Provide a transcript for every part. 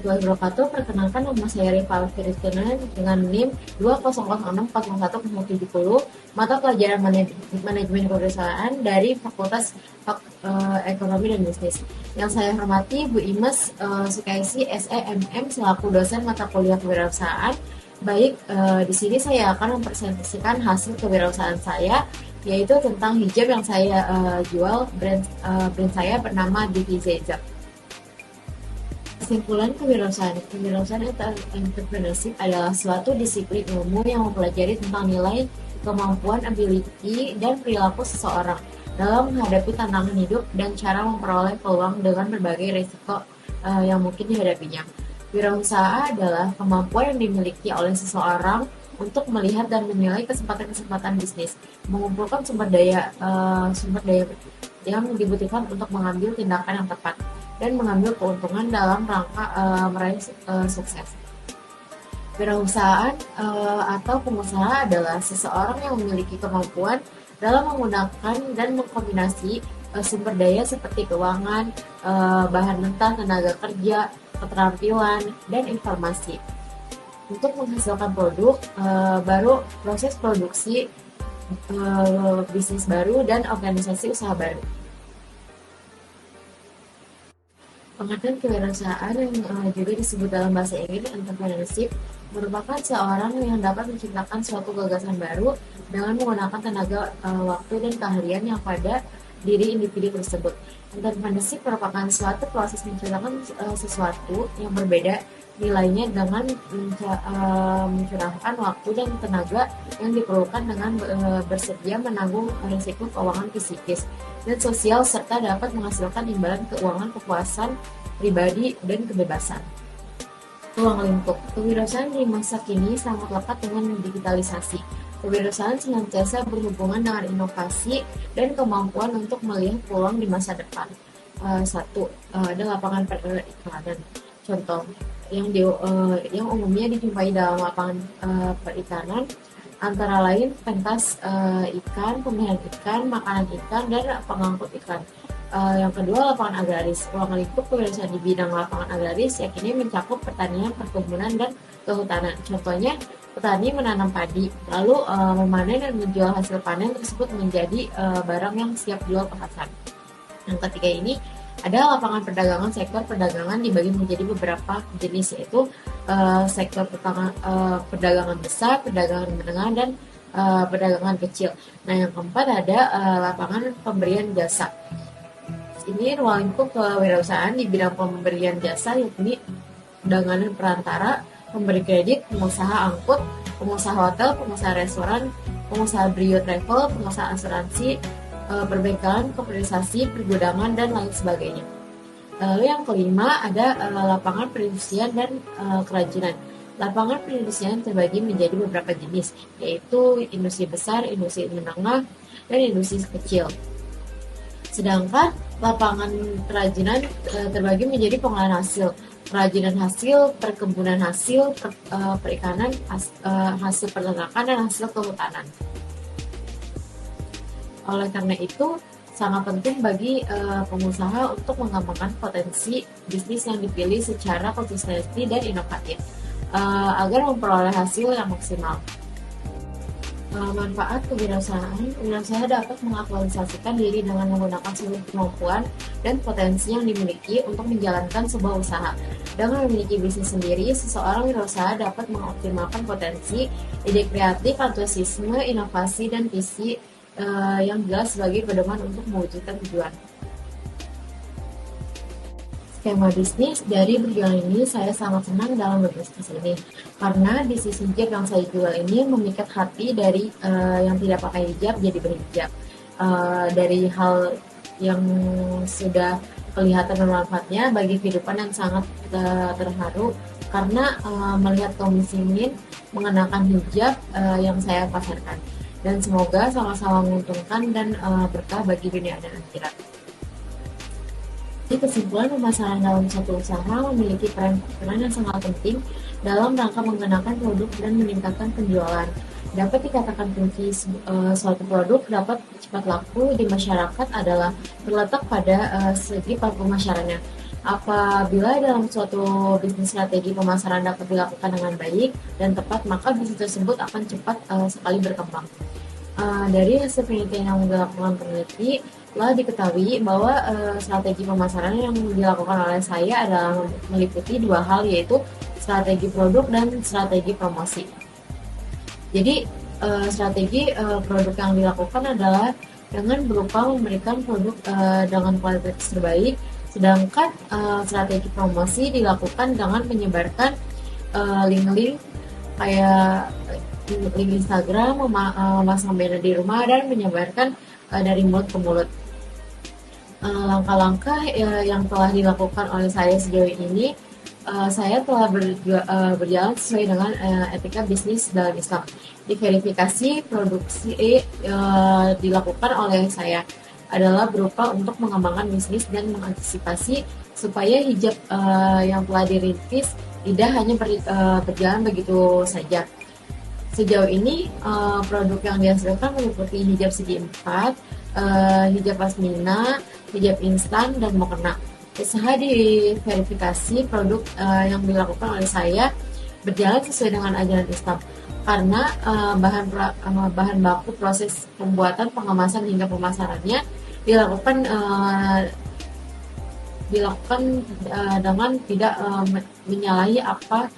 warahmatullahi wabarakatuh. Perkenalkan, nama saya Rifa Alfiristina dengan NIM 200641070, mata pelajaran manajemen perusahaan dari Fakultas Ekonomi dan Bisnis. Yang saya hormati Bu Imes Sukaisi SEMM selaku dosen mata kuliah kewirausahaan. Baik, di sini saya akan mempresentasikan hasil kewirausahaan saya, yaitu tentang hijab yang saya jual. Brand saya bernama DVZ. Kesimpulan kewirausahaan atau entrepreneurship adalah suatu disiplin ilmu yang mempelajari tentang nilai, kemampuan, ability, dan perilaku seseorang dalam menghadapi tantangan hidup dan cara memperoleh peluang dengan berbagai risiko yang mungkin dihadapinya. Wirausaha adalah kemampuan yang dimiliki oleh seseorang untuk melihat dan menilai kesempatan-kesempatan bisnis, mengumpulkan sumber daya yang dibutuhkan untuk mengambil tindakan yang tepat, dan mengambil keuntungan dalam rangka meraih sukses. Wirausahaan atau pengusaha adalah seseorang yang memiliki kemampuan dalam menggunakan dan mengkombinasi sumber daya seperti keuangan, bahan mentah, tenaga kerja, keterampilan, dan informasi untuk menghasilkan produk baru, proses produksi, bisnis baru, dan organisasi usaha baru. Pengertian kewirausahaan yang juga disebut dalam bahasa Inggris entrepreneurship merupakan seorang yang dapat menciptakan suatu gagasan baru dengan menggunakan tenaga, waktu, dan keahlian yang pada diri individu tersebut. Entrepreneurship merupakan suatu proses menciptakan sesuatu yang berbeda nilainya dengan mencurahkan waktu dan tenaga yang diperlukan dengan bersedia menanggung risiko keuangan psikis dan sosial serta dapat menghasilkan imbalan keuangan, kepuasan pribadi, dan kebebasan. Ruang lingkup kewirausahaan di masa kini sangat lekat dengan digitalisasi. Kewirausahaan senantiasa berhubungan dengan inovasi dan kemampuan untuk melihat peluang di masa depan. Satu, ada lapangan periklanan. Contoh yang umumnya dijumpai dalam lapangan perikanan antara lain pentas ikan, pemeliharaan ikan, makanan ikan, dan pengangkut ikan. Yang kedua, lapangan agraris. Ruang lingkup kewirausahaan di bidang lapangan agraris yakni mencakup pertanian, perkebunan, dan kehutanan. Contohnya, petani menanam padi, lalu memanen dan menjual hasil panen tersebut menjadi barang yang siap jual ke pasar. Yang ketiga ini ada lapangan perdagangan. Sektor perdagangan dibagi menjadi beberapa jenis, yaitu sektor perdagangan besar, perdagangan menengah, dan perdagangan kecil. Nah, yang keempat ada lapangan pemberian jasa. Ini ruang lingkup kewirausahaan di bidang pemberian jasa, yakni perdagangan perantara, pemberi kredit, pengusaha angkut, pengusaha hotel, pengusaha restoran, pengusaha brio travel, pengusaha asuransi, perbengkelan, kopernisasi, pergudangan, dan lain sebagainya. Lalu yang kelima ada lapangan perindustrian dan kerajinan. Lapangan perindustrian terbagi menjadi beberapa jenis, yaitu industri besar, industri menengah, dan industri kecil. Sedangkan lapangan kerajinan terbagi menjadi pengolahan hasil, kerajinan hasil, perkebunan hasil, perikanan, hasil peternakan, dan hasil kehutanan. Oleh karena itu, sangat penting bagi pengusaha untuk mengembangkan potensi bisnis yang dipilih secara konsistensi dan inovatif agar memperoleh hasil yang maksimal. Manfaat kewirausahaan dapat mengaktualisasikan diri dengan menggunakan seluruh kemampuan dan potensi yang dimiliki untuk menjalankan sebuah usaha. Dengan memiliki bisnis sendiri, seseorang wirausaha dapat mengoptimalkan potensi, ide kreatif, antusiasme, inovasi, dan visi yang jelas sebagai pedoman untuk mewujudkan tujuan. Skema bisnis dari berjualan ini saya sangat senang dalam berbisnis ini, karena bisnis hijab yang saya jual ini memikat hati dari yang tidak pakai hijab jadi berhijab. Dari hal yang sudah kelihatan bermanfaatnya bagi kehidupan yang sangat terharu karena melihat kaum muslimin mengenakan hijab yang saya pasarkan. Dan semoga sama-sama menguntungkan dan berkah bagi dunia dan akhirat. Jadi kesimpulan, pemasaran dalam satu usaha memiliki peran yang sangat penting dalam rangka mengenalkan produk dan meningkatkan penjualan. Dapat dikatakan kunci suatu produk dapat cepat laku di masyarakat adalah terletak pada segi pemasarannya. Apabila dalam suatu bisnis strategi pemasaran dapat dilakukan dengan baik dan tepat, maka bisnis tersebut akan cepat sekali berkembang. Dari hasil penelitian yang dilakukan peneliti, telah diketahui bahwa strategi pemasaran yang dilakukan oleh saya adalah meliputi dua hal, yaitu strategi produk dan strategi promosi. Jadi strategi produk yang dilakukan adalah dengan berupa memberikan produk dengan kualitas terbaik, sedangkan strategi promosi dilakukan dengan menyebarkan link-link kayak link Instagram, memasang banner di rumah, dan menyebarkan dari mulut ke mulut. Langkah-langkah yang telah dilakukan oleh saya sejauh ini, saya telah berjalan sesuai dengan etika bisnis dalam Islam. Diverifikasi produksi dilakukan oleh saya adalah berupa untuk mengembangkan bisnis dan mengantisipasi supaya hijab yang telah dirintis tidak hanya berjalan begitu saja. Sejauh ini produk yang dihasilkan meliputi hijab segi 4, hijab pasmina, hijab instan, dan mukena. Usaha diverifikasi produk yang dilakukan oleh saya berjalan sesuai dengan ajaran Islam, karena bahan baku proses pembuatan, pengemasan hingga pemasarannya dilakukan dengan tidak menyalahi apa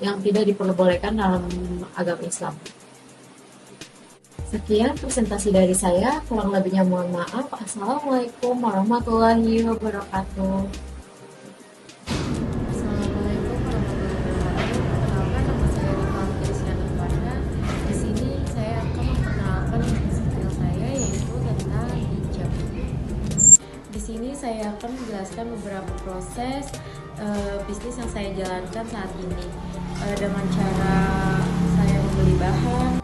yang tidak diperbolehkan dalam agama Islam. Sekian presentasi dari saya, kurang lebihnya mohon maaf. Assalamualaikum warahmatullahi wabarakatuh. Assalamualaikum warahmatullahi wabarakatuh. Perkenalkan, nama saya Rika Fitriana Farna. Di sini saya akan memperkenalkan skill saya, yaitu tentang hijab. Di sini saya akan menjelaskan beberapa proses bisnis yang saya jalankan saat ini dengan cara saya membeli bahan.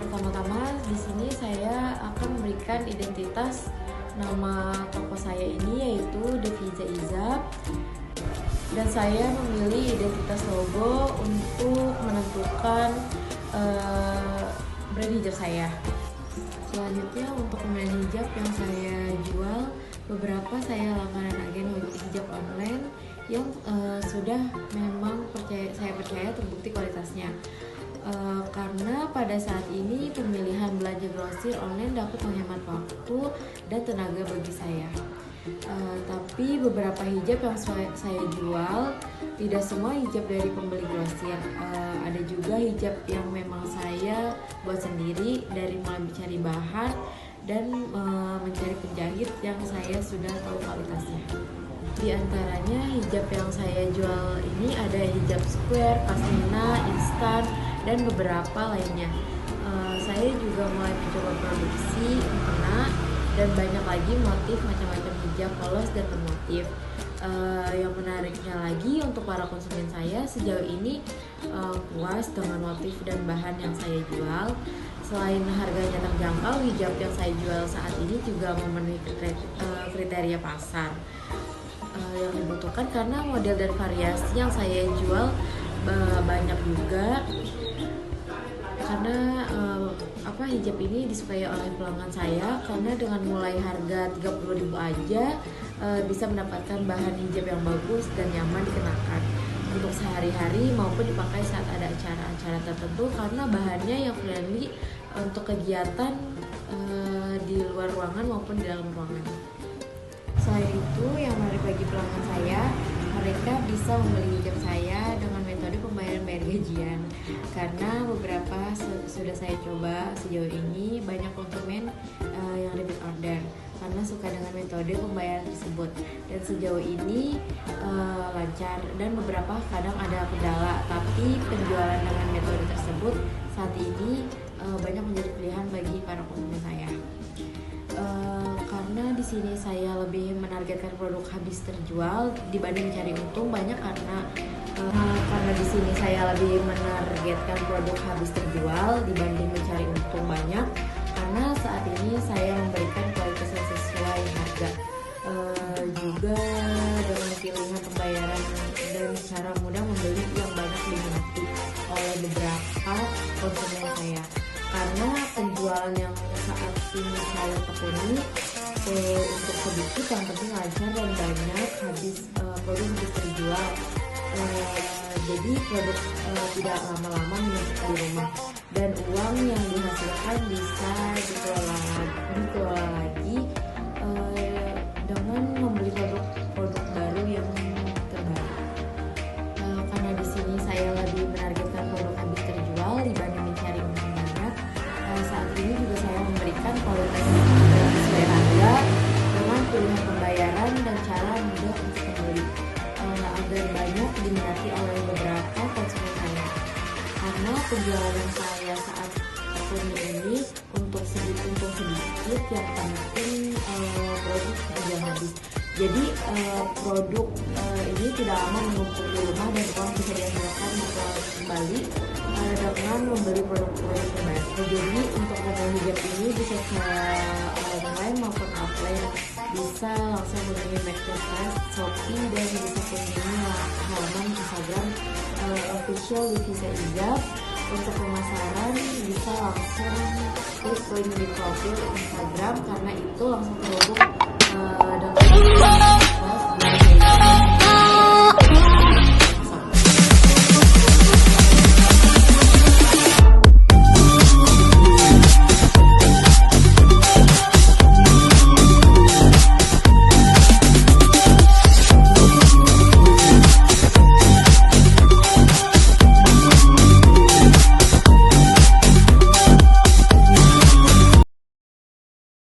Pertama-tama di sini saya akan memberikan identitas nama toko saya ini, yaitu Deviza Izab, dan saya memilih identitas logo untuk menentukan brand hijab saya. Selanjutnya, untuk pembelian hijab yang saya jual, beberapa saya langganan agen hijab online yang sudah memang saya percaya terbukti kualitasnya. Karena pada saat ini pemilihan belanja grosir online dapat menghemat waktu dan tenaga bagi saya. Tapi beberapa hijab yang saya jual tidak semua hijab dari pembeli grosir. Ada juga hijab yang memang saya buat sendiri, dari mulai mencari bahan dan mencari penjahit yang saya sudah tahu kualitasnya. Di antaranya hijab yang saya jual ini ada hijab square, pasmina, instan, dan beberapa lainnya. Saya juga mulai mencoba produksi mukena dan banyak lagi motif macam-macam hijab polos dan bermotif. Yang menariknya lagi, untuk para konsumen saya sejauh ini puas dengan motif dan bahan yang saya jual. Selain harganya terjangkau, hijab yang saya jual saat ini juga memenuhi kriteria pasar yang dibutuhkan, karena model dan variasi yang saya jual banyak juga. Karena hijab ini disukai oleh pelanggan saya, karena dengan mulai harga 30.000 aja bisa mendapatkan bahan hijab yang bagus dan nyaman dikenakan untuk sehari-hari maupun dipakai saat ada acara-acara tertentu, karena bahannya yang friendly untuk kegiatan di luar ruangan maupun di dalam ruangan. Selain itu, yang menarik bagi pelanggan saya, mereka bisa membeli hijab saya dengan metode pembayaran bayar gajian, karena beberapa sudah saya coba sejauh ini banyak konsumen yang repeat order karena suka dengan metode pembayaran tersebut, dan sejauh ini lancar, dan beberapa kadang ada kendala, tapi penjualan dengan metode tersebut saat ini banyak menjadi pilihan bagi para konsumen saya. Karena di sini saya lebih menargetkan produk habis terjual dibanding mencari untung banyak, karena di sini saya lebih menargetkan produk habis terjual dibanding mencari untung banyak, karena saat ini saya memberikan kualitas yang sesuai harga, juga dengan pilihan pembayaran dan cara mudah membeli yang banyak diminati oleh beberapa konsumen saya. Karena penjualan yang saat ini saya tekuni untuk sedikit yang penting lancar dan banyak produk habis terjual. Jadi produk tidak lama-lama menumpuk di rumah dan uang yang dihasilkan bisa dikelola lagi dengan membeli produk baru yang terbaru. Karena di sini saya lebih menargetkan produk habis terjual dibanding mencari untung banyak. Saat ini juga saya memberikan kualitas yang sesuai harga dengan pilihan pembayaran dan cara mudah untuk membeli agar banyak diminati oleh beberapa konsumen saya. Karena penjualan saya saat tahun ini untuk sedikit yang penting produk sudah habis. Jadi produk ini tidak lama menumpuk di rumah dan uang bisa dihasilkan kembali dengan membeli produk-produk terbaik. Jadi untuk modal hijab ini bisa secara online maupun offline, bisa langsung mengunjungi Marketplace, Shopee, dan bisa kunjungi halaman Instagram official Divisa Hijab. Untuk pemasaran bisa langsung klik link di profil Instagram karena itu langsung terhubung dengan